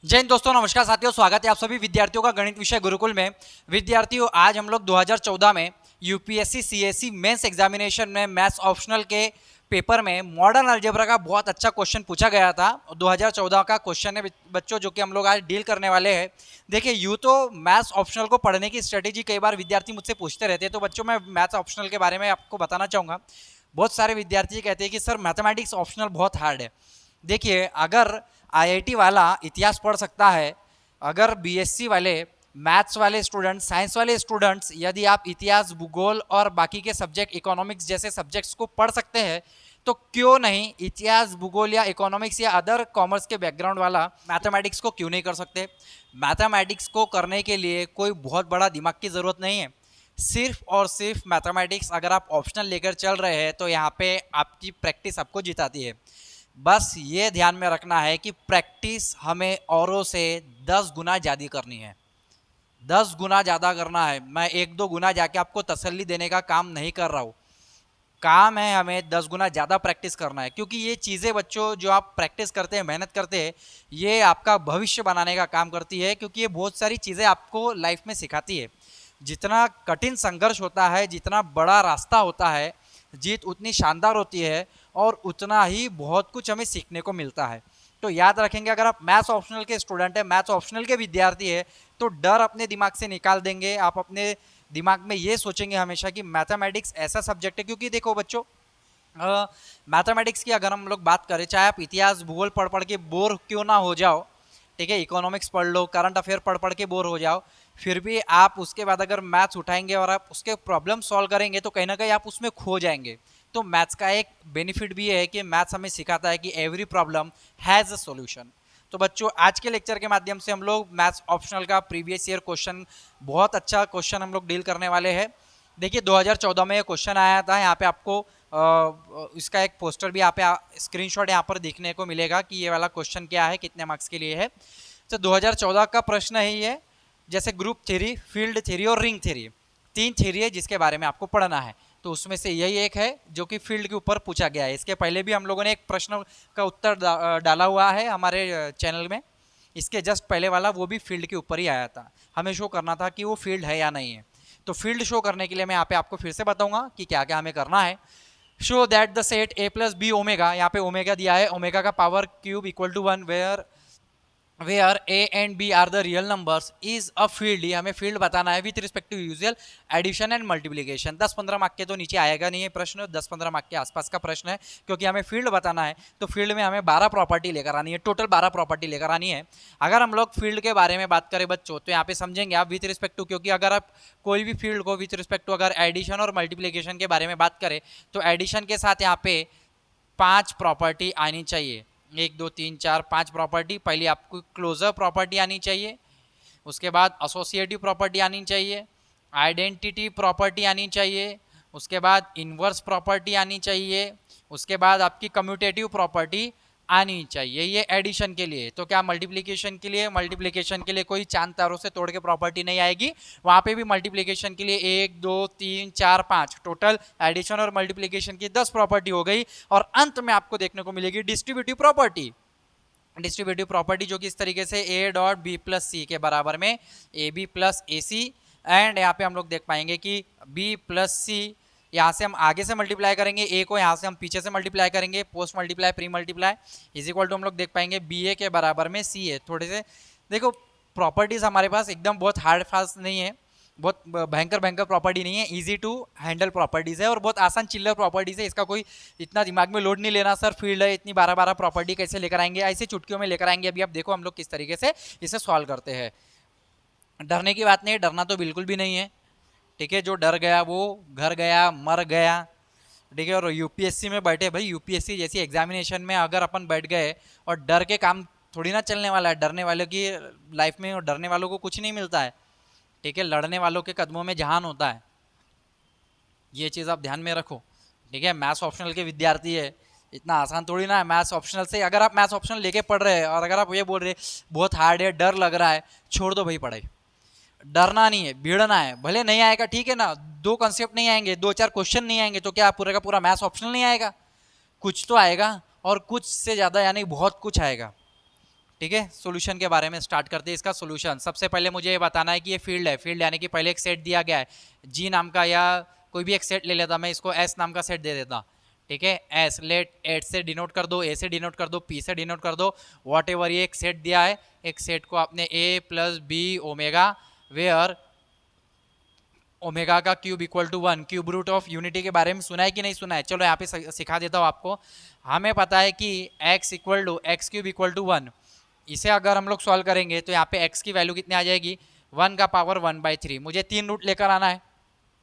जय हिंद दोस्तों, नमस्कार साथियों, स्वागत है आप सभी विद्यार्थियों का गणित विषय गुरुकुल में। विद्यार्थियों, आज हम लोग 2014 में यूपीएससी सीएससी मेंस एग्जामिनेशन में मैथ्स ऑप्शनल के पेपर में मॉडर्न अलजेब्रा का बहुत अच्छा क्वेश्चन पूछा गया था। 2014 का क्वेश्चन है बच्चों, जो कि हम लोग आज डील करने वाले हैं। देखिए, यूँ तो मैथ्स ऑप्शनल को पढ़ने की स्ट्रेटेजी कई बार विद्यार्थी मुझसे पूछते रहते हैं, तो बच्चों मैं मैथ्स ऑप्शनल के बारे में आपको बताना चाहूँगा। बहुत सारे विद्यार्थी कहते हैं कि सर मैथमेटिक्स ऑप्शनल बहुत हार्ड है। देखिए, अगर आईआईटी वाला इतिहास पढ़ सकता है, अगर बीएससी वाले मैथ्स वाले स्टूडेंट्स, साइंस वाले स्टूडेंट्स, यदि आप इतिहास, भूगोल और बाकी के सब्जेक्ट, इकोनॉमिक्स जैसे सब्जेक्ट्स को पढ़ सकते हैं, तो क्यों नहीं इतिहास, भूगोल या इकोनॉमिक्स या अदर कॉमर्स के बैकग्राउंड वाला मैथमेटिक्स को क्यों नहीं कर सकते। मैथमेटिक्स को करने के लिए कोई बहुत बड़ा दिमाग की ज़रूरत नहीं है। सिर्फ और सिर्फ मैथमेटिक्स अगर आप ऑप्शनल लेकर चल रहे हैं तो यहाँ पे आपकी प्रैक्टिस आपको जिताती है। बस ये ध्यान में रखना है कि प्रैक्टिस हमें औरों से 10 गुना ज़्यादा करनी है। 10 गुना ज़्यादा करना है। मैं 1-2 गुना जाके आपको तसल्ली देने का काम नहीं कर रहा हूँ। काम है हमें 10 गुना ज़्यादा प्रैक्टिस करना है, क्योंकि ये चीज़ें बच्चों जो आप प्रैक्टिस करते हैं, मेहनत करते हैं, ये आपका भविष्य बनाने का काम करती है। क्योंकि ये बहुत सारी चीज़ें आपको लाइफ में सिखाती है। जितना कठिन संघर्ष होता है, जितना बड़ा रास्ता होता है, जीत उतनी शानदार होती है और उतना ही बहुत कुछ हमें सीखने को मिलता है। तो याद रखेंगे, अगर आप मैथ्स ऑप्शनल के स्टूडेंट हैं, मैथ्स ऑप्शनल के विद्यार्थी है, तो डर अपने दिमाग से निकाल देंगे। आप अपने दिमाग में ये सोचेंगे हमेशा कि मैथमेटिक्स ऐसा सब्जेक्ट है। क्योंकि देखो बच्चों, मैथमेटिक्स की अगर हम लोग बात करें, चाहे आप इतिहास भूगोल पढ़ पढ़ के बोर क्यों ना हो जाओ, ठीक है, इकोनॉमिक्स पढ़ लो, करंट अफेयर पढ़ पढ़ के बोर हो जाओ, फिर भी आप उसके बाद अगर मैथ्स उठाएंगे और आप उसके प्रॉब्लम सॉल्व करेंगे तो कहीं ना कहीं आप उसमें खो जाएंगे। तो मैथ्स का एक बेनिफिट भी है कि मैथ्स हमें सिखाता है कि every problem has a solution. तो बच्चों, आज के लेक्चर के माध्यम से हम लोग मैथ्स ऑप्शनल का प्रीवियस ईयर क्वेश्चन, बहुत अच्छा क्वेश्चन हम लोग डील करने वाले हैं। देखिए, 2014 में ये क्वेश्चन आया था। यहाँ पे आपको इसका एक पोस्टर भी यहाँ पे स्क्रीनशॉट यहाँ पर देखने को मिलेगा कि ये वाला क्वेश्चन क्या है, कितने मार्क्स के लिए है। तो 2014 का प्रश्न है ये। जैसे ग्रुप थ्योरी, फील्ड थ्योरी और रिंग थ्योरी, 3 थ्योरी है जिसके बारे में आपको पढ़ना है। तो उसमें से यही एक है जो कि फील्ड के ऊपर पूछा गया है। इसके पहले भी हम लोगों ने एक प्रश्न का उत्तर डाला हुआ है हमारे चैनल में। इसके जस्ट पहले वाला वो भी फील्ड के ऊपर ही आया था। हमें शो करना था कि वो फील्ड है या नहीं है। तो फील्ड शो करने के लिए मैं यहाँ पे आपको फिर से बताऊंगा कि क्या क्या हमें करना है। Show that the set A plus B omega, यहाँ पे ओमेगा दिया है, ओमेगा का power cube equal to 1 where A and B are the real numbers is a field. ये हमें फील्ड बताना है with respect to usual addition and multiplication. 10-15 mark के तो नीचे आएगा नहीं है प्रश्न, 10-15 मार्क के आसपास का प्रश्न है। क्योंकि हमें फील्ड बताना है तो फील्ड में हमें 12 प्रॉपर्टी लेकर आनी है, टोटल 12 प्रॉपर्टी लेकर आनी है। अगर हम लोग फील्ड के बारे में बात करें बच्चों, तो यहाँ पे समझेंगे आप विथ रिस्पेक्ट टू, क्योंकि अगर आप कोई भी फील्ड को विथ रिस्पेक्ट टू अगर एडिशन और मल्टीप्लिकेशन के बारे में बात करें, तो एडिशन के साथ यहाँ पे 5 प्रॉपर्टी आनी चाहिए। 1 2 3 4 5 प्रॉपर्टी। पहले आपको क्लोजर प्रॉपर्टी आनी चाहिए, उसके बाद एसोसिएटिव प्रॉपर्टी आनी चाहिए, आइडेंटिटी प्रॉपर्टी आनी चाहिए, उसके बाद इन्वर्स प्रॉपर्टी आनी चाहिए, उसके बाद आपकी कम्यूटेटिव प्रॉपर्टी आनी चाहिए। ये एडिशन के लिए। तो क्या मल्टीप्लिकेशन के लिए? मल्टीप्लिकेशन के लिए कोई चांद तारों से तोड़ के प्रॉपर्टी नहीं आएगी। वहाँ पे भी मल्टीप्लिकेशन के लिए 1 2 3 4 5 टोटल एडिशन और मल्टीप्लिकेशन की 10 प्रॉपर्टी हो गई। और अंत में आपको देखने को मिलेगी डिस्ट्रीब्यूटिव प्रॉपर्टी। डिस्ट्रीब्यूटिव प्रॉपर्टी जो कि इस तरीके से A dot B plus C के बराबर में A B plus A C, and यहाँ पे हम लोग देख पाएंगे कि बी प्लस सी, यहाँ से हम आगे से मल्टीप्लाई करेंगे, ए को यहाँ से हम पीछे से मल्टीप्लाई करेंगे, post multiply pre multiply, is equal to हम लोग देख पाएंगे बी ए के बराबर में सी ए। थोड़े से देखो, प्रॉपर्टीज हमारे पास एकदम बहुत हार्ड फास्ट नहीं है, बहुत भयंकर भयंकर प्रॉपर्टी नहीं है, इजी टू हैंडल प्रॉपर्टीज है और बहुत आसान चिल्लर प्रॉपर्टीज है। इसका कोई इतना दिमाग में लोड नहीं लेना, सर फील्ड है इतनी 12-12 प्रॉपर्टी कैसे लेकर आएंगे, ऐसे चुटकियों में लेकर आएंगे। अभी आप देखो हम लोग किस तरीके से इसे सॉल्व करते हैं। डरने की बात नहीं है, डरना तो बिल्कुल भी नहीं है, ठीक है। जो डर गया वो घर गया, मर गया, ठीक है। और यूपीएससी में बैठे भाई, यूपीएससी जैसी एग्जामिनेशन में अगर अपन बैठ गए और डर के काम थोड़ी ना चलने वाला है। डरने वालों की लाइफ में और डरने वालों को कुछ नहीं मिलता है, ठीक है। लड़ने वालों के कदमों में जहान होता है, ये चीज़ आप ध्यान में रखो, ठीक है। मैथ्स ऑप्शनल के विद्यार्थी है, इतना आसान थोड़ी ना है मैथ्स ऑप्शनल से। अगर आप मैथ्स ऑप्शनल लेके पढ़ रहे हैं और अगर आप ये बोल रहे बहुत हार्ड है, डर लग रहा है, छोड़ दो भाई पढ़ाई। डरना नहीं है, भिड़ना है। भले नहीं आएगा, ठीक है ना, 2 कॉन्सेप्ट नहीं आएंगे, 2-4 क्वेश्चन नहीं आएंगे, तो क्या पूरा का पूरा मैथ्स ऑप्शनल नहीं आएगा? कुछ तो आएगा, और कुछ से ज़्यादा यानी बहुत कुछ आएगा, ठीक है, सॉल्यूशन के बारे में स्टार्ट करते हैं। इसका सॉल्यूशन सबसे पहले मुझे ये बताना है कि ये फील्ड है, फील्ड यानी कि पहले एक सेट दिया गया है जी नाम का, या कोई भी एक सेट ले लेता, मैं इसको एस नाम का सेट दे देता। ठीक है, एस लेट एट से डिनोट कर दो, ए से डिनोट कर दो, पी से डिनोट कर दो, वॉट एवर, ये एक सेट दिया है। एक सेट को आपने A plus B omega where omega का cube equal to 1, cube root of unity के बारे में सुना है कि नहीं सुना है? चलो यहाँ पे सिखा देता हूँ आपको। हमें पता है कि x equal to X cube equal to 1, इसे अगर हम लोग सॉल्व करेंगे तो यहाँ पे x की वैल्यू कितनी आ जाएगी, 1 का पावर 1/3। मुझे 3 रूट लेकर आना है,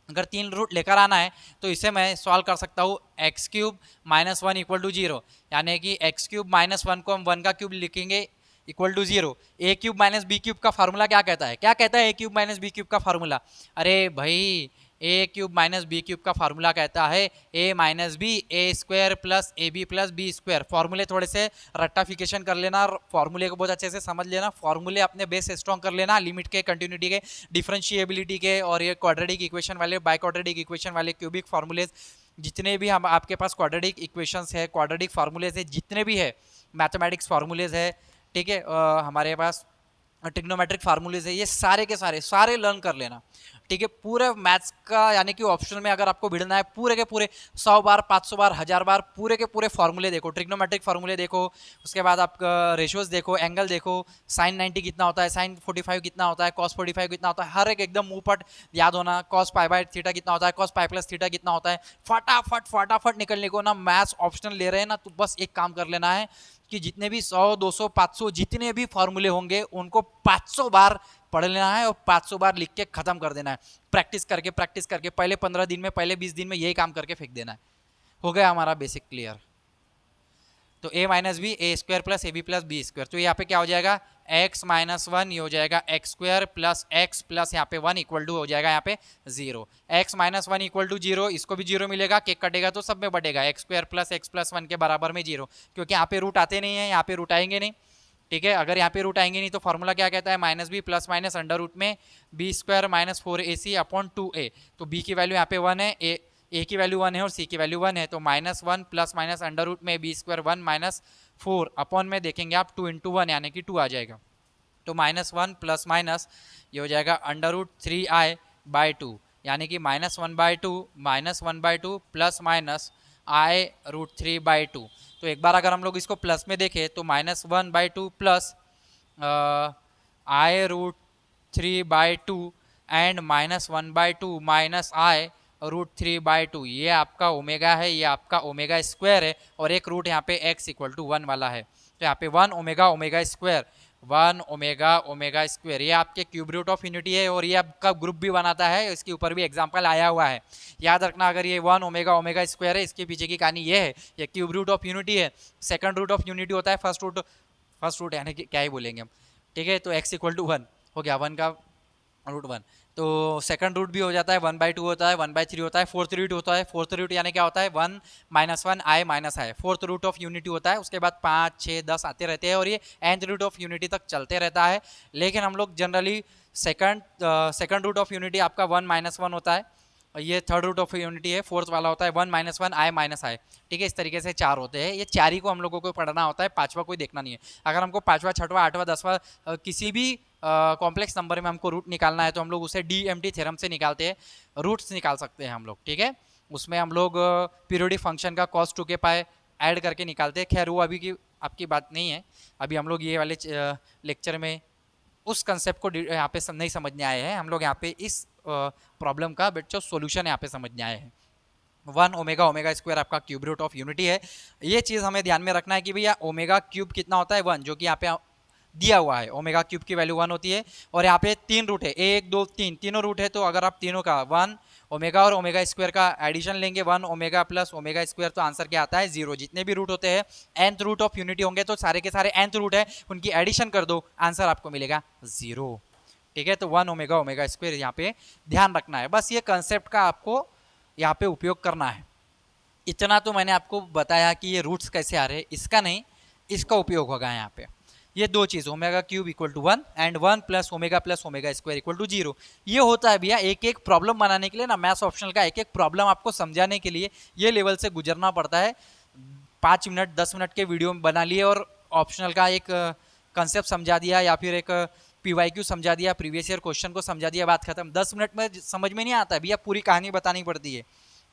अगर 3 रूट लेकर आना है तो इसे मैं सॉल्व कर सकता हूँ X cube minus 1 equal to 0, यानी कि एक्स क्यूब माइनस 1 को हम 1 का क्यूब लिखेंगे equal to 0। A cube minus B cube का फार्मूला क्या कहता है, क्या कहता है A cube minus B cube का फार्मूला? अरे भाई, A cube minus B cube का फार्मूला कहता है A minus B A square plus A B plus B square. फॉर्मूले थोड़े से रट्टाफिकेशन कर लेना, फॉर्मूले को बहुत अच्छे से समझ लेना, फॉर्मूले अपने बेस स्ट्रॉन्ग कर लेना, लिमिट के, कंटिन्यूटी के, डिफरेंशिएबिलिटी के, और ये क्वाड्रेटिक इक्वेशन वाले, बाय क्वाड्रेटिक इक्वेशन वाले, क्यूबिक फार्मूलेज, जितने भी हम आपके पास क्वाड्रेटिक इक्वेशंस है, क्वाड्रेटिक फार्मूलेज है, जितने भी है मैथमेटिक्स फार्मूलेज है, ठीक है, हमारे पास ट्रिग्नोमेट्रिक फार्मूलेज है, ये सारे के सारे लर्न कर लेना। ठीक है, पूरे मैथ्स का यानी कि ऑप्शनल में अगर आपको भिड़ना है पूरे के पूरे 100 बार, 500 बार, 1000 बार पूरे के पूरे फार्मूले देखो, ट्रिग्नोमेट्रिक फार्मूले देखो, उसके बाद आप रेशियोज देखो, एंगल देखो, साइन 90 कितना होता है, साइन 45 कितना होता है, कॉस 45 कितना होता है, हर एक एकदम मुंह पट याद होना, कॉस पाई बाय थीटा कितना होता है, कॉस पाई प्लस थीटा कितना होता है, फटाफट फटाफट निकलने को ना। मैथ्स ऑप्शनल ले रहे हैं ना, तो बस एक काम कर लेना है कि जितने भी 100, 200, 500 जितने भी फार्मूले होंगे उनको 500 बार पढ़ लेना है और 500 बार लिख के खत्म कर देना है, प्रैक्टिस करके पहले 15 दिन में, पहले 20 दिन में यही काम करके फेंक देना है। हो गया हमारा बेसिक क्लियर। तो a minus B A square plus A B plus B square, तो यहाँ पे क्या हो जाएगा x माइनस 1, ये हो जाएगा x square plus x plus यहाँ पे 1 इक्वल टू हो जाएगा यहाँ पे 0। x माइनस 1 इक्वल टू 0, इसको भी 0 मिलेगा, केक कटेगा तो सब में बढ़ेगा, x square plus x plus 1 के बराबर में 0, क्योंकि यहाँ पे रूट आते नहीं है, यहाँ पे रूट आएंगे नहीं। ठीक है, अगर यहाँ पे रूट आएंगे नहीं तो फॉर्मूला क्या कहता है, minus B plus minus under root में B square minus 4ac upon 2a। तो b की वैल्यू यहाँ पे 1 है, ए की वैल्यू 1 है और सी की वैल्यू 1 है, तो minus 1 plus minus under root में बी स्क्वायर 1 माइनस 4 अपॉन में देखेंगे आप 2 इंटू 1 यानी कि 2 आ जाएगा। तो माइनस 1 प्लस माइनस ये हो जाएगा अंडर रूट 3i बाई 2, यानी कि minus 1/2 plus minus i root 3/2। तो एक बार अगर हम लोग इसको प्लस में देखें तो minus 1/2 plus i root 3/2 and minus 1/2 minus i root 3/2, ये आपका ओमेगा है, ये आपका ओमेगा स्क्वायर है, और एक रूट यहाँ पे x इक्वल टू 1 वाला है, तो यहाँ पे 1 omega omega square, 1 omega omega square, ये आपके क्यूब रूट ऑफ यूनिटी है, और ये आपका ग्रुप भी बनाता है, इसके ऊपर भी एग्जांपल आया हुआ है, याद रखना। अगर ये 1 ओमेगा ओमेगा स्क्वायर है, इसके पीछे की कहानी ये है, ये क्यूब रूट ऑफ यूनिटी है। सेकंड रूट ऑफ यूनिटी होता है फर्स्ट रूट यानी कि क्या ही बोलेंगे हम। ठीक है, तो x इक्वल टू 1 हो गया, 1 का रूट 1, तो सेकंड रूट भी हो जाता है, 1/2 होता है, 1/3 होता है, फोर्थ रूट होता है, फोर्थ रूट यानी क्या होता है 1 minus 1 i minus i, fourth root of unity होता है। उसके बाद 5, 6, 10 आते रहते हैं और ये nth रूट ऑफ यूनिटी तक चलते रहता है। लेकिन हम लोग generally second root of unity आपका 1 माइनस 1 होता है, ये थर्ड रूट ऑफ यूनिटी है, फोर्थ वाला होता है 1 माइनस 1 i माइनस i। ठीक है, इस तरीके से 4 होते हैं, ये 4 ही को हम लोगों को पढ़ना होता है, पांचवा कोई देखना नहीं है। अगर हमको पांचवा, छठवा, आठवां, 10वां किसी भी कॉम्प्लेक्स नंबर में हमको रूट निकालना है तो हम लोग उसे DMT थ्योरम से निकालते हैं, रूट्स निकाल सकते हैं हम लोग। ठीक है, उसमें हम लोग पीरियोडिक फंक्शन का cos 2k पाई ऐड करके निकालते हैं। खैर वो अभी की आपकी बात नहीं है, अभी हम लोग ये वाले लेक्चर में उस कंसेप्ट को यहाँ पे नहीं समझने आए हैं, हम लोग यहाँ पे इस प्रॉब्लम का जो सॉल्यूशन यहाँ पे समझने आए हैं। 1 ओमेगा ओमेगा स्क्वायर आपका क्यूब रूट ऑफ यूनिटी है। ये चीज़ हमें ध्यान में रखना है कि भैया ओमेगा क्यूब कितना होता है 1, जो कि यहाँ पे दिया हुआ है, ओमेगा क्यूब की वैल्यू 1 होती है, और यहाँ पे 3 रूट है, 1 2 3 तीनों रूट है। तो अगर आप तीनों का 1 ओमेगा और ओमेगा स्क्वायर का एडिशन लेंगे, 1 ओमेगा प्लस ओमेगा स्क्वायर, तो आंसर क्या आता है 0। जितने भी रूट होते हैं nth रूट ऑफ यूनिटी होंगे तो सारे के सारे nth रूट है, उनकी एडिशन कर दो, आंसर आपको मिलेगा 0। ठीक है, तो 1 ओमेगा ओमेगा स्क्वायर यहाँ पे ध्यान रखना है, बस ये कंसेप्ट का आपको यहाँ पे उपयोग करना है। इतना तो मैंने आपको बताया कि ये रूट्स कैसे आ रहे हैं, इसका नहीं, इसका उपयोग होगा यहाँ पे। ये दो चीज़ omega cube equal to 1 and 1 plus omega square equal to 0, ये होता है भैया। एक एक प्रॉब्लम बनाने के लिए ना, मैथ्स ऑप्शनल का एक एक प्रॉब्लम आपको समझाने के लिए ये लेवल से गुजरना पड़ता है। 5 मिनट 10 मिनट के वीडियो बना लिए और ऑप्शनल का एक कंसेप्ट समझा दिया या फिर एक PYQ समझा दिया, प्रीवियस ईयर क्वेश्चन को समझा दिया, बात खत्म। 10 मिनट में समझ में नहीं आता भैया, पूरी कहानी बतानी पड़ती है,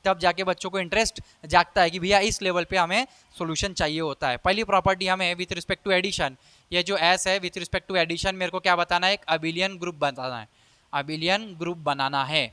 तब जाके बच्चों को इंटरेस्ट जागता है कि भैया इस लेवल पे हमें सॉल्यूशन चाहिए होता है। पहली प्रॉपर्टी हमें विथ रिस्पेक्ट टू एडिशन, ये जो एस है विथ रिस्पेक्ट टू एडिशन मेरे को क्या बताना है, एक अबिलियन ग्रुप बताना है, अबिलियन ग्रुप बनाना है।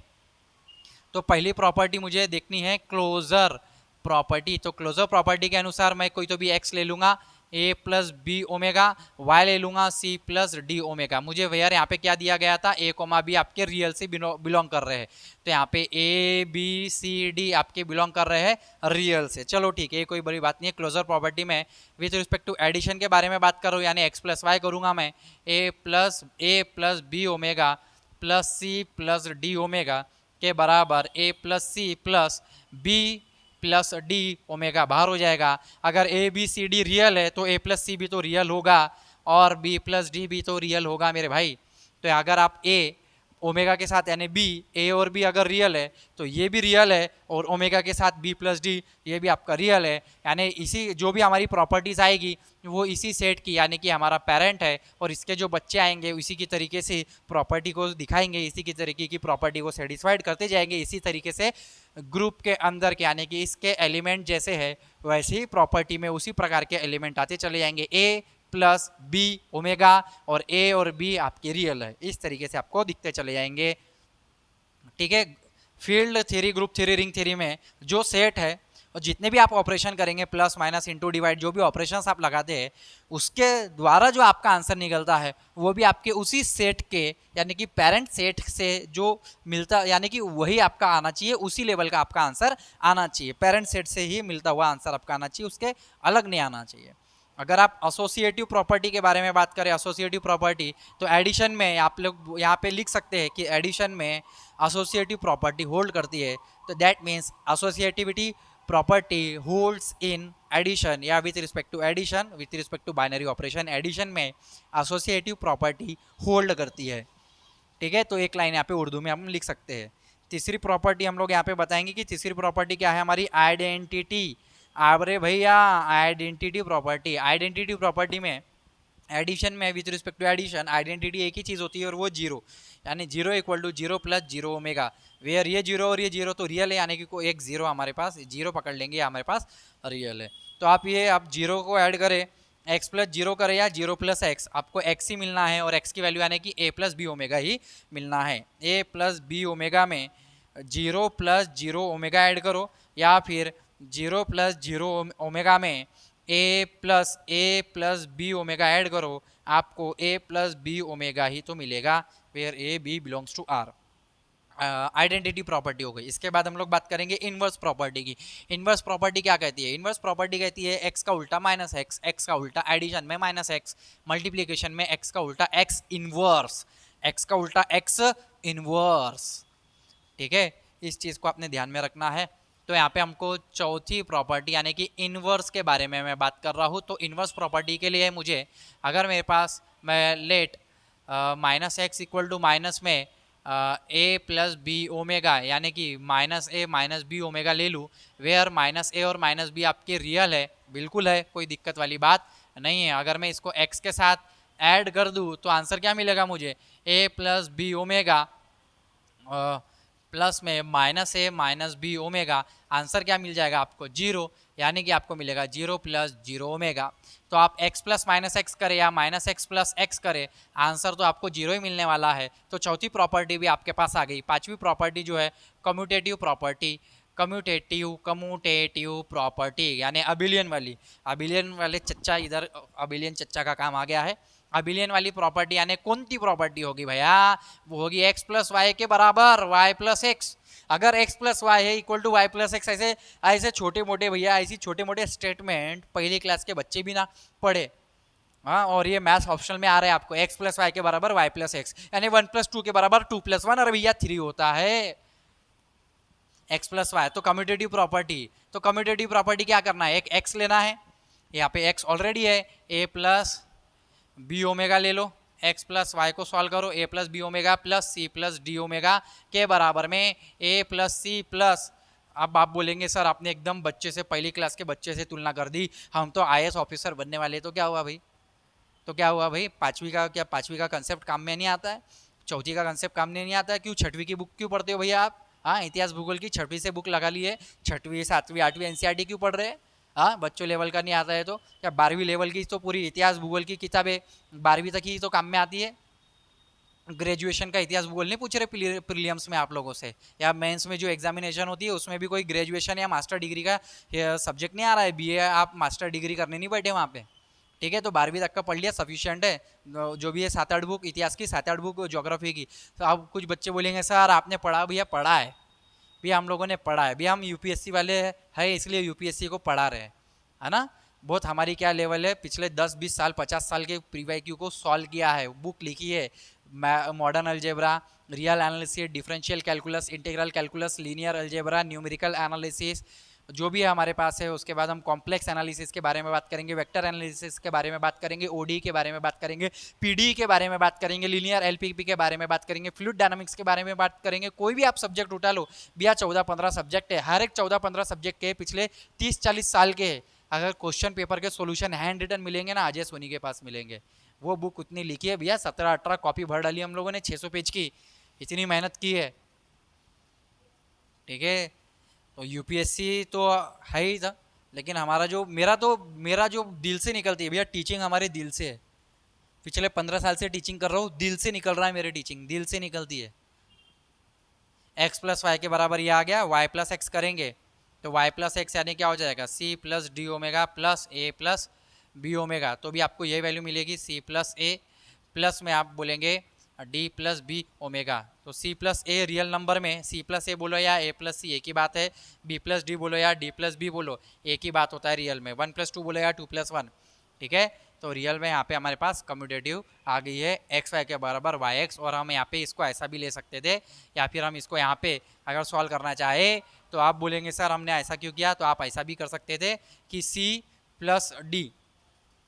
तो पहली प्रॉपर्टी मुझे देखनी है क्लोजर प्रॉपर्टी। तो क्लोजर प्रॉपर्टी के अनुसार मैं कोई तो भी एक्स ले लूंगा, ए प्लस बी ओमेगा, वाई ले लूंगा सी प्लस डी ओमेगा। मुझे भैया यहाँ पे क्या दिया गया था, ए कोमा बी आपके रियल से बिलोंग कर रहे हैं, तो यहाँ पे ए बी सी डी आपके बिलोंग कर रहे हैं रियल से। चलो ठीक है, कोई बड़ी बात नहीं है। क्लोजर प्रॉपर्टी में विथ रिस्पेक्ट टू एडिशन के बारे में बात कर रहा हूँ, यानी एक्स प्लस वाई करूंगा मैं, A plus B omega plus C plus D omega के बराबर A plus C plus B plus D omega बाहर हो जाएगा। अगर A B C D real है तो ए प्लस सी भी तो रियल होगा और बी प्लस डी भी तो रियल होगा मेरे भाई। तो अगर आप ए ओमेगा के साथ यानी बी, ए और बी अगर रियल है तो ये भी रियल है, और ओमेगा के साथ बी प्लस डी ये भी आपका रियल है। यानी इसी जो भी हमारी प्रॉपर्टीज आएगी वो इसी सेट की, यानी कि हमारा पेरेंट है और इसके जो बच्चे आएंगे इसी की तरीके से प्रॉपर्टी को दिखाएंगे, इसी की तरीके की प्रॉपर्टी को सेटिस्फाइड करते जाएंगे, इसी तरीके से ग्रुप के अंदर के, यानी कि इसके एलिमेंट जैसे है वैसे ही प्रॉपर्टी में उसी प्रकार के एलिमेंट आते चले जाएंगे। ए प्लस बी ओमेगा और ए और बी आपके रियल है, इस तरीके से आपको दिखते चले जाएंगे। ठीक है, field theory, group theory, ring theory में जो सेट है और जितने भी आप ऑपरेशन करेंगे, प्लस माइनस इंटू डिवाइड, जो भी ऑपरेशंस आप लगाते हैं उसके द्वारा जो आपका आंसर निकलता है वो भी आपके उसी सेट के, यानी कि पेरेंट सेट से जो मिलता, यानी कि वही आपका आना चाहिए, उसी लेवल का आपका आंसर आना चाहिए, पेरेंट सेट से ही मिलता हुआ आंसर आपका आना चाहिए, उसके अलग नहीं आना चाहिए। अगर आप एसोसिएटिव प्रॉपर्टी के बारे में बात करें, एसोसिएटिव प्रॉपर्टी तो एडिशन में आप लोग यहाँ पे लिख सकते हैं कि एडिशन में एसोसिएटिव प्रॉपर्टी होल्ड करती है, तो that means associativity property holds in addition या with respect to addition, with respect to binary operation, addition में एसोसिएटिव प्रॉपर्टी होल्ड करती है। ठीक है, तो एक लाइन यहाँ पे उर्दू में हम लिख सकते हैं। तीसरी प्रॉपर्टी हम लोग यहाँ पे बताएंगे कि तीसरी प्रॉपर्टी क्या है हमारी, आइडेंटिटी। अरे भैया आइडेंटिटी प्रॉपर्टी, आइडेंटिटी प्रॉपर्टी में एडिशन में with respect to addition identity एक ही चीज़ होती है और वो जीरो, यानी zero equal to zero plus zero omega, where ये जीरो और ये जीरो तो रियल है, यानी कि कोई एक जीरो हमारे पास, जीरो पकड़ लेंगे हमारे पास रियल है। तो आप जीरो को ऐड करें, एक्स प्लस जीरो करें या जीरो प्लस एक्स, आपको एक्स ही मिलना है और एक्स की वैल्यू यानी कि ए प्लस बी ओमेगा ही मिलना है। ए प्लस बी ओमेगा में zero plus zero omega add करो या फिर जीरो प्लस जीरो ओमेगा में ए प्लस बी ओमेगा ऐड करो, आपको ए प्लस बी ओमेगा ही तो मिलेगा, where a b belongs to R. Identity property हो गई। इसके बाद हम लोग बात करेंगे इनवर्स प्रॉपर्टी की। इनवर्स प्रॉपर्टी क्या कहती है, इनवर्स प्रॉपर्टी कहती है एक्स का उल्टा माइनस एक्स, एक्स का उल्टा एडिशन में माइनस एक्स, मल्टीप्लीकेशन में एक्स का उल्टा एक्स इनवर्स, एक्स का उल्टा एक्स इनवर्स। ठीक है, इस चीज़ को आपने ध्यान में रखना है। तो यहाँ पे हमको चौथी प्रॉपर्टी यानी कि इनवर्स के बारे में मैं बात कर रहा हूँ। तो इनवर्स प्रॉपर्टी के लिए मुझे, अगर मेरे पास मैं let minus x equal to minus में ए प्लस बी ओमेगा यानी कि minus a minus B omega ले लूँ, वेयर माइनस ए और माइनस बी आपके रियल है, बिल्कुल है, कोई दिक्कत वाली बात नहीं है। अगर मैं इसको एक्स के साथ ऐड कर दूँ तो आंसर क्या मिलेगा मुझे, ए प्लस बी ओमेगा प्लस में minus a minus B omega, answer क्या मिल जाएगा आपको, जीरो, यानी कि आपको मिलेगा जीरो प्लस जीरो ओमेगा। तो आप x प्लस माइनस एक्स करें या माइनस एक्स प्लस एक्स करें, आंसर तो आपको जीरो ही मिलने वाला है। तो चौथी प्रॉपर्टी भी आपके पास आ गई। पांचवी प्रॉपर्टी जो है कम्यूटेटिव प्रॉपर्टी, कम्यूटेटिव प्रॉपर्टी यानी अबिलियन वाली, अबिलियन वाले चच्चा, इधर अबिलियन चच्चा का काम आ गया है। अबिलियन वाली प्रॉपर्टी यानी कौन सी प्रॉपर्टी होगी भैया, वो होगी x प्लस वाई के बराबर y प्लस एक्स। अगर x प्लस वाई है equal to y plus x, ऐसे ऐसे छोटे मोटे भैया, ऐसी छोटे मोटे स्टेटमेंट पहली क्लास के बच्चे भी ना पढ़े, हाँ, और ये मैथ्स ऑप्शनल में आ रहा है आपको, x प्लस वाई के बराबर y प्लस एक्स, यानी 1 प्लस 2 के बराबर 2 प्लस 1, अरे भैया 3 होता है x प्लस वाई। तो कम्यूटेटिव प्रॉपर्टी, तो कम्यूटेटिव प्रॉपर्टी क्या करना है, एक x लेना है, यहाँ पे x ऑलरेडी है, a प्लस बी ओमेगा ले लो, x प्लस वाई को सॉल्व करो, a plus B omega plus C plus D omega के बराबर में a प्लस सी प्लस, अब आप बोलेंगे सर आपने एकदम बच्चे से, पहली क्लास के बच्चे से तुलना कर दी, हम तो IAS ऑफिसर बनने वाले, तो क्या हुआ भाई, तो क्या हुआ भाई, पाँचवीं का कंसेप्ट काम में नहीं आता है, चौथी का कंसेप्ट काम में नहीं आता है, क्यों छठवीं की बुक क्यों पढ़ते हो भैया आप? हाँ, इतिहास भूगोल की छठवीं से बुक लगा लिए, छठवीं सातवीं आठवीं एनसीईआरटी क्यों पढ़ रहे हैं? हाँ, बच्चों लेवल का नहीं आता है तो क्या 12वीं लेवल की तो पूरी इतिहास भूगोल की किताबें 12वीं तक ही तो काम में आती है? ग्रेजुएशन का इतिहास भूगोल नहीं पूछ रहे प्रीलियम्स में आप लोगों से, या मेंस में जो एग्जामिनेशन होती है उसमें भी कोई ग्रेजुएशन या मास्टर डिग्री का सब्जेक्ट नहीं आ रहा है, बीए आप मास्टर डिग्री करने नहीं बैठे वहाँ पे, ठीक है? तो 12वीं तक का पढ़ लिया सफिशिएंट है, जो भी है 7-8 बुक इतिहास की, 7-8 बुक ज्योग्राफी की। तो अब कुछ बच्चे बोलेंगे सर आपने पढ़ा, भैया पढ़ा है, भैया हम लोगों ने पढ़ा है, भैया हम यूपीएससी वाले हैं इसलिए यूपीएससी को पढ़ा रहे हैं, है ना? बहुत हमारी क्या लेवल है, पिछले 10-20 साल 50 साल के प्रीवाईक्यू को सॉल्व किया है, बुक लिखी है, modern algebra, real analysis, differential calculus, integral calculus, linear algebra, numerical analysis, जो भी है हमारे पास है। उसके बाद हम कॉम्प्लेक्स एनालिसिस के बारे में बात करेंगे, वेक्टर एनालिसिस के बारे में बात करेंगे, ओडी के बारे में बात करेंगे, पीडी के बारे में बात करेंगे, लीनियर एलपीपी के बारे में बात करेंगे, फ्लूइड डायनामिक्स के बारे में बात करेंगे। कोई भी आप सब्जेक्ट उठा लो भैया, 14-15 सब्जेक्ट है, हर एक 14-15 सब्जेक्ट के पिछले 30-40 साल के अगर क्वेश्चन पेपर के सॉल्यूशन हैंड रिटन मिलेंगे ना, अजय सोनी के पास मिलेंगे। वो बुक उतनी लिखी है भैया, 17-18 कॉपी भर डाली हम लोगों ने, 600 पेज की, इतनी मेहनत की है, ठीक है? तो यूपीएससी तो है ही था, लेकिन मेरा जो दिल से निकलती है भैया, टीचिंग हमारे दिल से है। पिछले 15 साल से टीचिंग कर रहा हूँ, दिल से निकल रहा है मेरी टीचिंग, दिल से निकलती है। x प्लस वाई के बराबर ये आ गया, y प्लस एक्स करेंगे तो y प्लस एक्स यानी क्या हो जाएगा, c plus D omega plus a plus B omega. तो भी आपको ये वैल्यू मिलेगी c प्लस ए प्लस में आप बोलेंगे d प्लस बी ओमेगा। तो c plus a real number में c प्लस ए बोलो या a प्लस सी एक ही बात है, b प्लस डी बोलो या d प्लस बी बोलो एक ही बात होता है रियल में, 1+2 बोलो या 2+1, ठीक है? तो रियल में यहाँ पे हमारे पास कम्यूटेटिव आ गई है एक्स वाई के बराबर वाई एक्स, और हम यहाँ पे इसको ऐसा भी ले सकते थे, या फिर हम इसको यहाँ पे अगर सॉल्व करना चाहे तो आप बोलेंगे सर हमने ऐसा क्यों किया, तो आप ऐसा भी कर सकते थे कि c प्लस डी,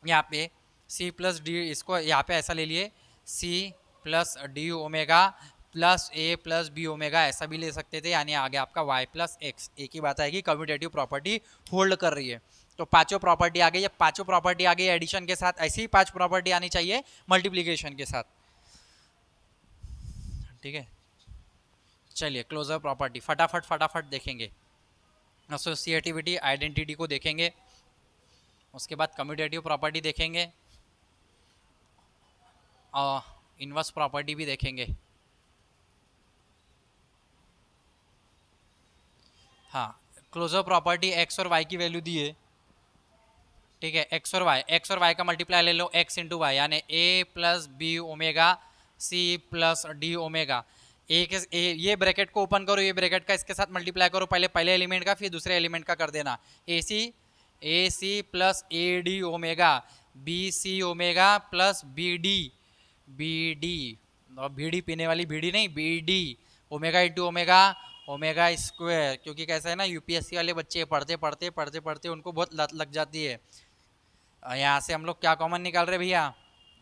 यहाँ पे c प्लस डी, इसको यहाँ पे ऐसा ले लिए c plus D omega plus a plus B omega, ऐसा भी ले सकते थे, यानी आगे आपका y प्लस एक्स। एक ही बात आएगी, कम्यूटेटिव प्रॉपर्टी होल्ड कर रही है। तो पांचों प्रॉपर्टी आ गई, ये पांचों प्रॉपर्टी आ गई एडिशन के साथ, ऐसी ही 5 प्रॉपर्टी आनी चाहिए मल्टीप्लीकेशन के साथ, ठीक है? चलिए क्लोजर प्रॉपर्टी फटाफट देखेंगे, एसोसिएटिविटी आइडेंटिटी को देखेंगे, उसके बाद कम्यूटेटिव प्रॉपर्टी देखेंगे और इनवर्स प्रॉपर्टी भी देखेंगे। हाँ, क्लोजर प्रॉपर्टी एक्स और वाई की वैल्यू दी है, ठीक है? एक्स और वाई का मल्टीप्लाई ले लो, एक्स इंटू वाई यानी A plus B omega C plus D omega. ये ब्रैकेट को ओपन करो, ये ब्रैकेट का इसके साथ मल्टीप्लाई करो, पहले एलिमेंट का फिर दूसरे एलिमेंट का कर देना, A C plus A D omega, B C omega plus B D, और बीडी पीने वाली बीडी नहीं, B D omega into omega square. क्योंकि कैसा है ना, यूपीएससी वाले बच्चे पढ़ते उनको बहुत लत लग जाती है। यहाँ से हम लोग क्या कॉमन निकाल रहे भैया,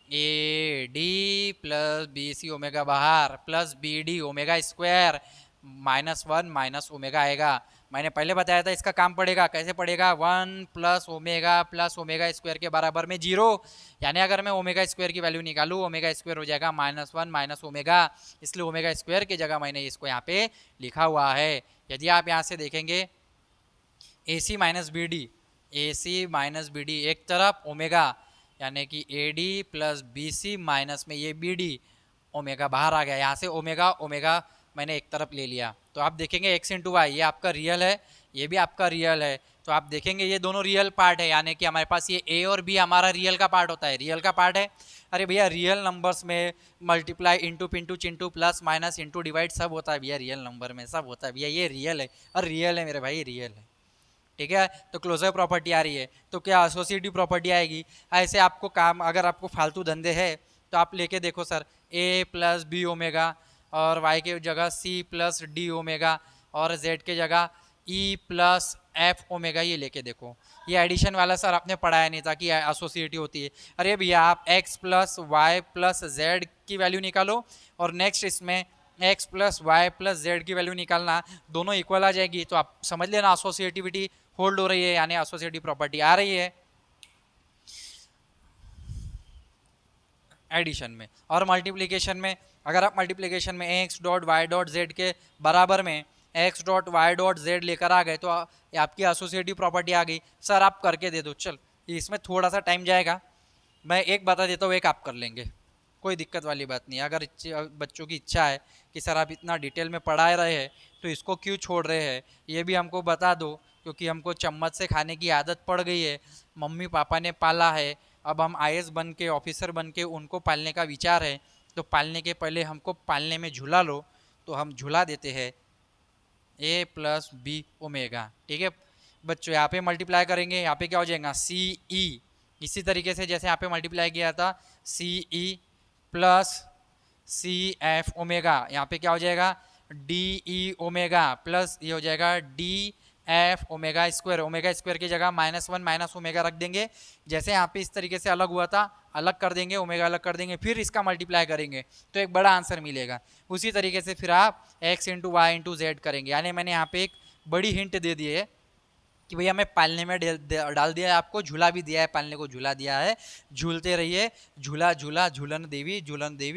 A D plus B C omega बाहर plus B D omega square -1 minus omega आएगा। मैंने पहले बताया था इसका काम पड़ेगा, कैसे पड़ेगा, 1 प्लस ओमेगा स्क्वायर के बराबर में 0, यानी अगर मैं ओमेगा स्क्वायर की वैल्यू निकालूँ, ओमेगा स्क्वायर हो जाएगा -1 माइनस ओमेगा, इसलिए ओमेगा स्क्वायर की जगह मैंने इसको यहाँ पे लिखा हुआ है। यदि आप यहाँ से देखेंगे a c minus b d एक तरफ ओमेगा, यानी कि a D plus B c minus में ये बी डी, ओमेगा बाहर आ गया, यहाँ से ओमेगा मैंने एक तरफ ले लिया। तो आप देखेंगे एक्स इंटू वाई ये आपका रियल है, ये भी आपका रियल है, तो आप देखेंगे ये दोनों रियल पार्ट है, यानी कि हमारे पास ये ए और बी हमारा रियल का पार्ट होता है, रियल का पार्ट है। अरे भैया रियल नंबर्स में multiply into Pintu Chintu plus minus into divide सब होता है भैया, रियल नंबर में सब होता है भैया, ये रियल है, और रियल है मेरे भाई, रियल है, ठीक है? तो क्लोजर प्रॉपर्टी आ रही है, तो क्या एसोसिएटिव प्रॉपर्टी आएगी। ऐसे आपको काम, अगर आपको फालतू धंधे है तो आप लेके देखो सर, ए प्लस बी ओमेगा और वाई के जगह सी प्लस डी ओमेगा और जेड के जगह ई प्लस एफ ओमेगा, ये लेके देखो। ये एडिशन वाला सर आपने पढ़ाया नहीं था कि एसोसिएटिव होती है। अरे भैया आप x plus y plus z की वैल्यू निकालो, और नेक्स्ट इसमें x plus y plus z की वैल्यू निकालना, दोनों इक्वल आ जाएगी, तो आप समझ लेना एसोसिएटिविटी होल्ड हो रही है, यानी एसोसिएटिव प्रॉपर्टी आ रही है। एडिशन में। और मल्टीप्लिकेशन में, अगर आप मल्टीप्लिकेशन में x dot y dot z के बराबर में x dot y dot z लेकर आ गए तो आपकी एसोसिएटिव प्रॉपर्टी आ गई। सर आप करके दे दो, चल इसमें थोड़ा सा टाइम जाएगा, मैं एक बता देता हूँ, एक आप कर लेंगे, कोई दिक्कत वाली बात नहीं। अगर बच्चों की इच्छा है कि सर आप इतना डिटेल में पढ़ा रहे हैं तो इसको क्यों छोड़ रहे हैं, ये भी हमको बता दो, क्योंकि हमको चम्मच से खाने की आदत पड़ गई है, मम्मी पापा ने पाला है, अब हम आईएएस बन के ऑफिसर बन के उनको पालने का विचार है, तो पालने के पहले हमको पालने में झूला लो, तो हम झूला देते हैं ए प्लस बी ओमेगा। ठीक है बच्चों, यहाँ पे मल्टीप्लाई करेंगे, यहाँ पे क्या हो जाएगा सी ई, इसी तरीके से जैसे यहाँ पे मल्टीप्लाई किया था C E plus C F omega, यहाँ पे क्या हो जाएगा डी ई ओमेगा प्लस ये हो जाएगा डी एफ ओमेगा स्क्वायर की जगह -1 माइनस ओमेगा रख देंगे, जैसे यहाँ पे इस तरीके से अलग हुआ था अलग कर देंगे, ओमेगा अलग कर देंगे, फिर इसका मल्टीप्लाई करेंगे तो एक बड़ा आंसर मिलेगा। उसी तरीके से फिर आप x into y into z करेंगे, यानी मैंने यहाँ पे एक बड़ी हिंट दे दी है कि भैया मैं पालने में डाल दिया है, आपको झूला भी दिया है, पालने को झूला दिया है, झूलते रहिए, झूला झूला झूलन देवी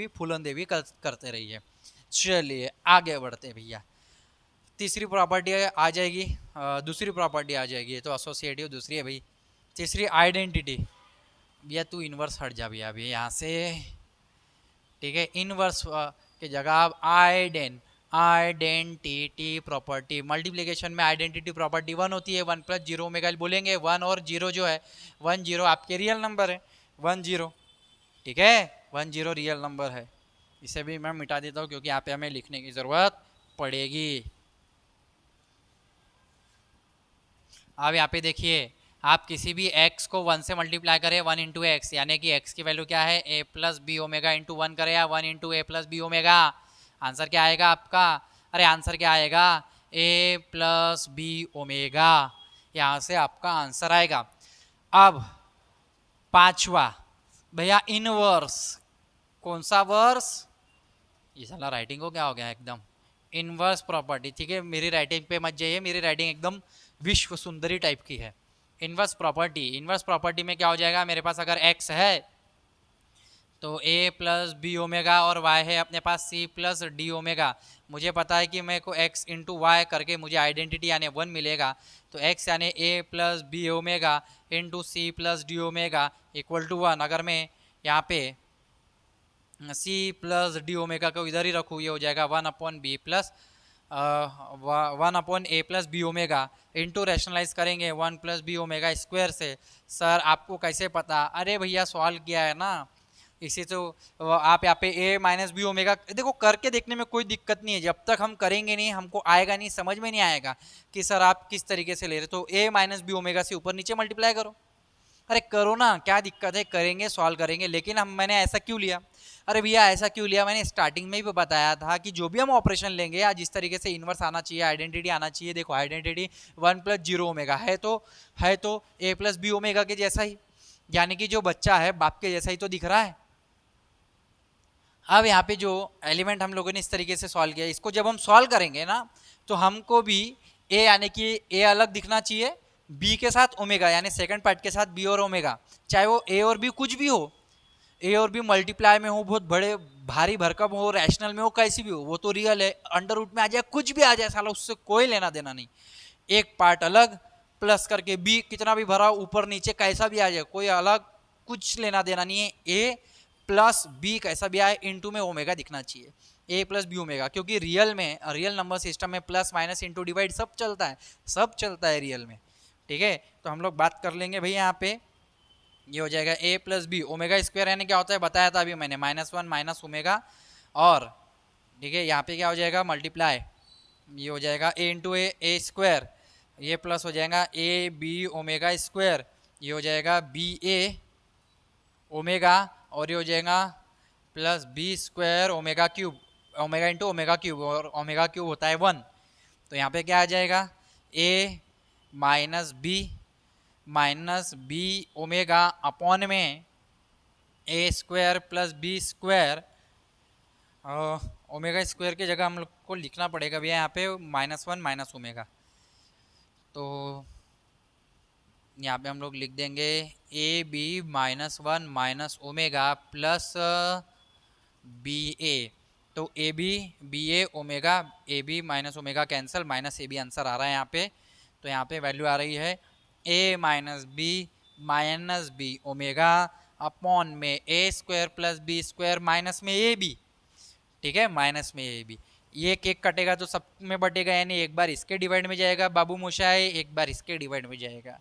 फूलन देवी करते रहिए। चलिए आगे बढ़ते भैया, तीसरी प्रॉपर्टी आ जाएगी, दूसरी प्रॉपर्टी आ जाएगी, तो एसोसिएटिव दूसरी है भाई। तीसरी आइडेंटिटी, भैया तू इनवर्स हट जा भैया अभी यहाँ से, ठीक है इनवर्स की जगह आप आइडेंटिटी प्रॉपर्टी, मल्टीप्लिकेशन में आइडेंटिटी प्रॉपर्टी 1 होती है, 1 प्लस जीरो ओमेगा बोलेंगे, 1 और 0 जो है 1 0 आपके रियल नंबर है 1 0, ठीक है 1 0 रियल नंबर है। इसे भी मैं मिटा देता हूँ क्योंकि यहाँ पे हमें लिखने की ज़रूरत पड़ेगी। अब यहाँ पे देखिए, आप किसी भी x को 1 से मल्टीप्लाई करें 1 इंटू एक्स, यानी कि x की वैल्यू क्या है a plus B omega into 1 करें या 1 into a plus B omega, answer क्या आएगा आपका, अरे आंसर क्या आएगा a प्लस बी ओमेगा, यहाँ से आपका आंसर आएगा। अब पांचवा भैया इनवर्स, कौन सा वर्स, ये साला राइटिंग को क्या हो गया एकदम, इनवर्स प्रॉपर्टी, ठीक है मेरी राइटिंग पे मत जाइए, मेरी राइटिंग एकदम विश्व सुंदरी टाइप की है। इनवर्स प्रॉपर्टी में क्या हो जाएगा, मेरे पास अगर x है तो a प्लस बी ओमेगा और y है अपने पास c प्लस डी ओमेगा, मुझे पता है कि मेरे को x इंटू वाई करके मुझे आइडेंटिटी यानी 1 मिलेगा, तो x यानी a plus B omega into c plus D omega equal to 1। अगर मैं यहाँ पे c प्लस डी ओमेगा को इधर ही रखूँ, ये हो जाएगा 1 upon B plus 1 upon A plus B omega into rationalise करेंगे 1 प्लस बी ओमेगा स्क्वायर से। सर आपको कैसे पता, अरे भैया सॉल्व किया है ना, इसी तो आप यहाँ पे ए माइनस बी ओमेगा, देखो करके देखने में कोई दिक्कत नहीं है, जब तक हम करेंगे नहीं हमको आएगा नहीं, समझ में नहीं आएगा कि सर आप किस तरीके से ले रहे, तो ए माइनस बी ओमेगा से ऊपर नीचे मल्टीप्लाई करो, अरे करो ना क्या दिक्कत है, करेंगे सॉल्व करेंगे। लेकिन हम मैंने ऐसा क्यों लिया, अरे भैया ऐसा क्यों लिया, मैंने स्टार्टिंग में भी बताया था कि जो भी हम ऑपरेशन लेंगे या जिस तरीके से इन्वर्स आना चाहिए, आइडेंटिटी आना चाहिए, देखो आइडेंटिटी 1 प्लस जीरो ओमेगा है तो ए प्लस बी ओमेगा के जैसा ही, यानी कि जो बच्चा है बाप के जैसा ही तो दिख रहा है। अब यहाँ पे जो एलिमेंट हम लोगों ने इस तरीके से सॉल्व किया, इसको जब हम सॉल्व करेंगे ना तो हमको भी ए यानी कि ए अलग दिखना चाहिए बी के साथ ओमेगा, यानी सेकंड पार्ट के साथ बी और ओमेगा, चाहे वो ए और बी कुछ भी हो, ए और बी मल्टीप्लाई में हो, बहुत बड़े भारी भरकम हो, रैशनल में हो, कैसी भी हो, वो तो रियल है, अंडर रूट में आ जाए कुछ भी आ जाए साला उससे कोई लेना देना नहीं, एक पार्ट अलग प्लस करके बी कितना भी भरा ऊपर नीचे कैसा भी आ जाए कोई अलग कुछ लेना देना नहीं है, ए प्लस बी कैसा भी आए इनटू में ओमेगा दिखना चाहिए, ए प्लस बी ओमेगा, क्योंकि रियल में रियल नंबर सिस्टम में प्लस माइनस इंटू डिवाइड सब चलता है रियल में, ठीक है। तो हम लोग बात कर लेंगे भैया यहाँ पे, ये हो जाएगा ए प्लस बी ओमेगा स्क्वायर, यानी क्या होता है बताया था अभी मैंने -1 माइनस ओमेगा, और ठीक है यहाँ पे क्या हो जाएगा मल्टीप्लाई, ये हो जाएगा ए इंटू ए स्क्वायर, ये प्लस हो जाएगा ए बी ओमेगा स्क्वायर, ये हो जाएगा बी ए ओमेगा, और ये हो जाएगा plus B square omega cube, omega into omega cube, और ओमेगा क्यूब होता है 1, तो यहाँ पे क्या आ जाएगा A minus B omega upon में A square plus B square, omega square की जगह हम लोग को लिखना पड़ेगा भैया यहाँ पे -1 माइनस ओमेगा, तो यहाँ पे हम लोग लिख देंगे A B -1 minus omega plus B A. तो A B A omega, A B minus omega cancel, minus A B answer आ रहा है यहाँ पे। तो यहाँ पे वैल्यू आ रही है A minus B omega upon में A square plus B square minus में ए बी। ठीक है, माइनस में ए बी। ये केक कटेगा तो सब में बटेगा, यानी एक बार इसके डिवाइड में जाएगा बाबू मोशाई, एक बार इसके डिवाइड में जाएगा।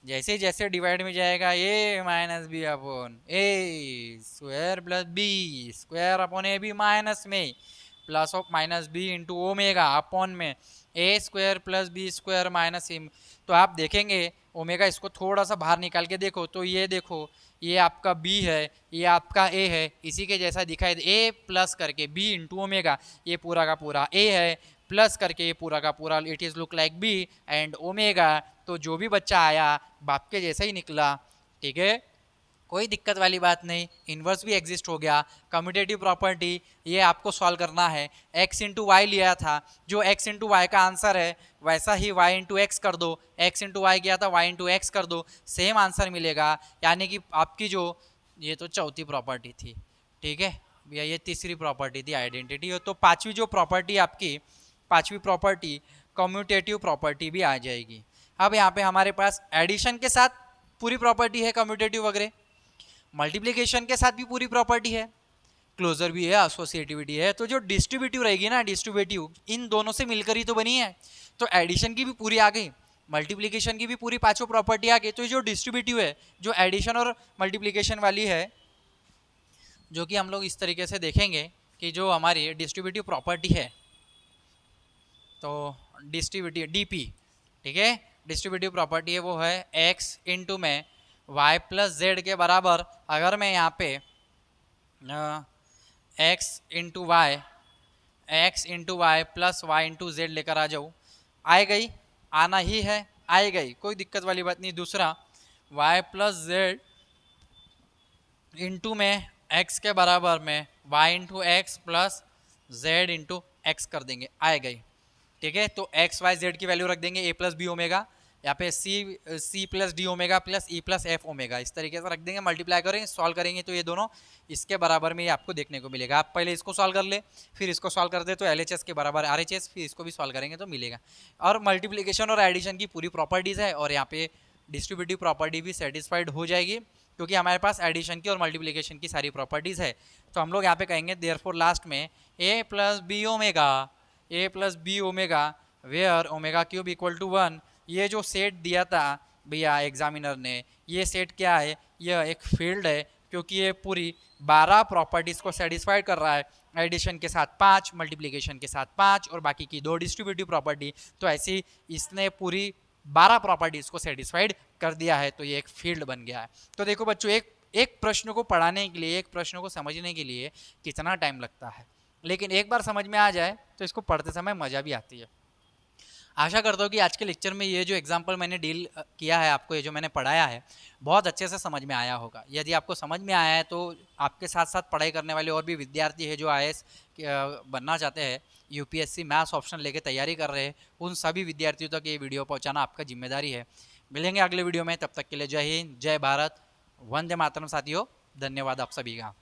जैसे जैसे डिवाइड में जाएगा A minus B upon A square plus B square upon A B minus में plus of minus B into omega upon में A square plus B square minus A. तो आप देखेंगे ओमेगा, इसको थोड़ा सा बाहर निकाल के देखो तो ये देखो, ये आपका b है, ये आपका a है, इसी के जैसा दिखाई दे। a प्लस करके b इंटू ओमेगा, ये पूरा का पूरा a है, प्लस करके ये पूरा का पूरा it is look like b and omega. तो जो भी बच्चा आया बाप के जैसा ही निकला। ठीक है, कोई दिक्कत वाली बात नहीं, इन्वर्स भी एग्जिस्ट हो गया। कम्यूटेटिव प्रॉपर्टी ये आपको सॉल्व करना है। x इंटू वाई लिया था, जो x इंटू वाई का आंसर है वैसा ही y इंटू एक्स कर दो। x इंटू वाई किया था, y इंटू एक्स कर दो, सेम आंसर मिलेगा। यानी कि आपकी जो ये तो चौथी प्रॉपर्टी थी, ठीक है भैया, ये तीसरी प्रॉपर्टी थी आइडेंटिटी। तो पांचवी जो प्रॉपर्टी आपकी, पांचवी प्रॉपर्टी कम्यूटेटिव प्रॉपर्टी भी आ जाएगी। अब यहाँ पे हमारे पास एडिशन के साथ पूरी प्रॉपर्टी है कम्यूटेटिव वगैरह, मल्टीप्लिकेशन के साथ भी पूरी प्रॉपर्टी है, क्लोजर भी है, एसोसिएटिविटी है। तो जो डिस्ट्रीब्यूटिव रहेगी ना, डिस्ट्रीब्यूटिव इन दोनों से मिलकर ही तो बनी है। तो एडिशन की भी पूरी आ गई, मल्टीप्लिकेशन की भी पूरी पांचों प्रॉपर्टी आ गई। तो जो डिस्ट्रीब्यूटिव है, जो एडिशन और मल्टीप्लिकेशन वाली है, जो कि हम लोग इस तरीके से देखेंगे कि जो हमारी डिस्ट्रीब्यूटिव प्रॉपर्टी है, तो डिस्ट्रीब्यूटिव डीपी, ठीक है, डिस्ट्रीब्यूटिव प्रॉपर्टी है वो है एक्स इंटू में y प्लस जेड के बराबर। अगर मैं यहाँ पे x into y plus y into z लेकर आ जाऊँ, आए गई, आना ही है, आए गई, कोई दिक्कत वाली बात नहीं। दूसरा y प्लस जेड इंटू में x के बराबर में y into x plus z into x कर देंगे, आए गई। ठीक है, तो एक्स वाई जेड की वैल्यू रख देंगे ए प्लस बी ओमेगा, यहाँ पे c plus D omega plus e plus f omega, इस तरीके से रख देंगे। मल्टीप्लाई करेंगे, सॉल्व करेंगे तो ये दोनों इसके बराबर में ये आपको देखने को मिलेगा। आप पहले इसको सॉल्व कर ले, फिर इसको सॉल्व कर दे तो LHS के बराबर RHS, फिर इसको भी सॉल्व करेंगे तो मिलेगा। और मल्टीप्लिकेशन और एडिशन की पूरी प्रॉपर्टीज़ है, और यहाँ पे डिस्ट्रीब्यूटिव प्रॉपर्टी भी सेटिस्फाइड हो जाएगी, क्योंकि हमारे पास एडिशन की और मल्टीप्लिकेशन की सारी प्रॉपर्टीज़ है। तो हम लोग यहाँ पे कहेंगे देयरफॉर लास्ट में ए plus B omega where omega cube equal to 1। ये जो सेट दिया था भैया एग्जामिनर ने, ये सेट क्या है, यह एक फील्ड है, क्योंकि ये पूरी 12 प्रॉपर्टीज़ को सेटिस्फाइड कर रहा है। एडिशन के साथ 5, मल्टीप्लिकेशन के साथ 5 और बाकी की 2 डिस्ट्रीब्यूटिव प्रॉपर्टी। तो ऐसी इसने पूरी 12 प्रॉपर्टीज़ को सेटिस्फाइड कर दिया है, तो ये एक फील्ड बन गया है। तो देखो बच्चों, एक प्रश्न को पढ़ाने के लिए, एक प्रश्न को समझने के लिए कितना टाइम लगता है, लेकिन एक बार समझ में आ जाए तो इसको पढ़ते समय मज़ा भी आती है। आशा करता हूँ कि आज के लेक्चर में ये जो एग्जाम्पल मैंने डील किया है आपको, ये जो मैंने पढ़ाया है, बहुत अच्छे से समझ में आया होगा। यदि आपको समझ में आया है तो आपके साथ साथ पढ़ाई करने वाले और भी विद्यार्थी है जो IAS बनना चाहते हैं, UPSC मैथ्स ऑप्शन लेके तैयारी कर रहे हैं, उन सभी विद्यार्थियों तक ये वीडियो पहुँचाना आपका जिम्मेदारी है। मिलेंगे अगले वीडियो में, तब तक के लिए जय हिंद, जय भारत, वंदे मातरम साथियों, धन्यवाद आप सभी का।